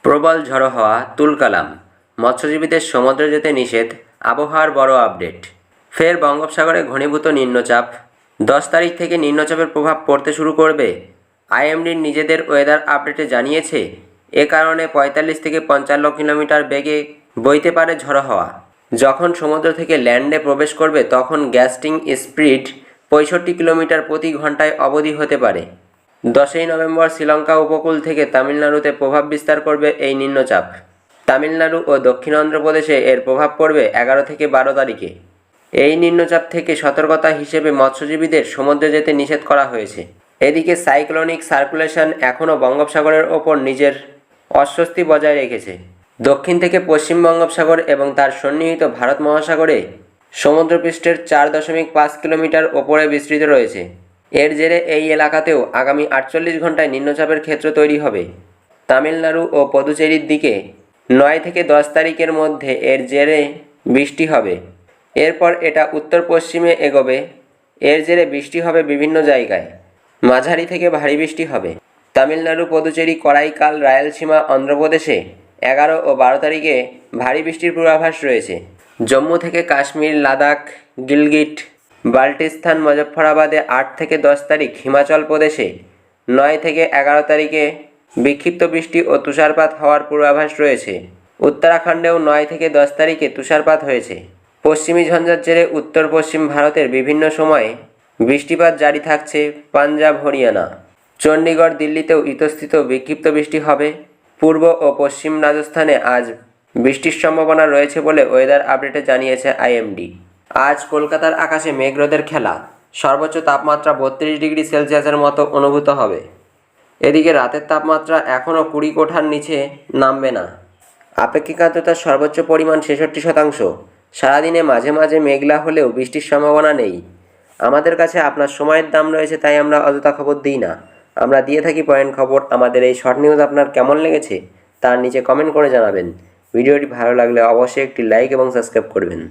প্রবল ঝড়ো হওয়া তুলকালাম, মৎস্যজীবীদের সমুদ্রে যেতে নিষেধ, আবহাওয়ার বড় আপডেট। ফের বঙ্গোপসাগরে ঘনীভূত নিম্নচাপ, 10 তারিখ থেকে নিম্নচাপের প্রভাব পড়তে শুরু করবে। আইএমডির নিজেদের ওয়েদার আপডেটে জানিয়েছে এ কারণে 45 থেকে 55 কিলোমিটার বেগে বইতে পারে ঝড়ো হাওয়া। যখন সমুদ্র থেকে ল্যান্ডে প্রবেশ করবে তখন গ্যাস্টিং স্পিড 65 কিলোমিটার প্রতি ঘন্টায় অবধি হতে পারে। 10ই নভেম্বর শ্রীলঙ্কা উপকূল থেকে তামিলনাড়ুতে প্রভাব বিস্তার করবে এই নিম্নচাপ। তামিলনাড়ু ও দক্ষিণ অন্ধ্রপ্রদেশে এর প্রভাব পড়বে 11 থেকে 12 তারিখে। এই নিম্নচাপ থেকে সতর্কতা হিসেবে মৎস্যজীবীদের সমুদ্রে যেতে নিষেধ করা হয়েছে। এদিকে সাইক্লোনিক সার্কুলেশন এখনও বঙ্গোপসাগরের ওপর নিজের অস্বস্তি বজায় রেখেছে। দক্ষিণ থেকে পশ্চিম বঙ্গোপসাগর এবং তার সন্নিহিত ভারত মহাসাগরে সমুদ্রপৃষ্ঠের 4.5 কিলোমিটার ওপরে বিস্তৃত রয়েছে। এর জেরে এই এলাকাতেও আগামী 48 ঘন্টায় নিম্নচাপের ক্ষেত্র তৈরি হবে। তামিলনাড়ু ও পুদুচেরির দিকে 9 থেকে 10 তারিখের মধ্যে এর জেরে বৃষ্টি হবে। এরপর এটা উত্তর পশ্চিমে এগোবে। এর জেরে বৃষ্টি হবে বিভিন্ন জায়গায়, মাঝারি থেকে ভারী বৃষ্টি হবে। তামিলনাড়ু, পুদুচেরি, করাইকাল, রায়ালসীমা, অন্ধ্রপ্রদেশে 11 ও 12 তারিখে ভারী বৃষ্টির পূর্বাভাস রয়েছে। জম্মু থেকে কাশ্মীর, লাদাখ, গিলগিট, বাল্টিস্তান, মুজফ্ফরাবাদে 8 থেকে 10 তারিখ, হিমাচল প্রদেশে 9 থেকে 11 তারিখে বিক্ষিপ্ত বৃষ্টি ও তুষারপাত হওয়ার পূর্বাভাস রয়েছে। উত্তরাখণ্ডেও 9 থেকে 10 তারিখে তুষারপাত হয়েছে। পশ্চিমী ঝঞ্ঝার জেরে উত্তর পশ্চিম ভারতের বিভিন্ন সময়ে বৃষ্টিপাত জারি থাকছে। পাঞ্জাব, হরিয়ানা, চণ্ডীগড়, দিল্লিতেও ইতস্তত বিক্ষিপ্ত বৃষ্টি হবে। পূর্ব ও পশ্চিম রাজস্থানে আজ বৃষ্টির সম্ভাবনা রয়েছে বলে ওয়েদার আপডেটে জানিয়েছে আইএমডি। আজ কলকাতার আকাশে মেঘরোদের খেলা, সর্বোচ্চ তাপমাত্রা 32 ডিগ্রি সেলসিয়াসের মতো অনুভূত হবে। এদিকে রাতের তাপমাত্রা এখনও 20 কোঠার নিচে নামবে না। আপেক্ষিক আর্দ্রতার সর্বোচ্চ পরিমাণ 66%। সারাদিনে মাঝে মাঝে মেঘলা হলেও বৃষ্টির সম্ভাবনা নেই। আমাদের কাছে আপনার সময়ের দাম রয়েছে, তাই আমরা অযথা খবর দিই না, আমরা দিয়ে থাকি পয়েন্ট খবর। আমাদের এই শর্ট নিউজ আপনার কেমন লেগেছে তার নিচে কমেন্ট করে জানাবেন। ভিডিওটি ভালো লাগলে অবশ্যই একটি লাইক এবং সাবস্ক্রাইব করবেন।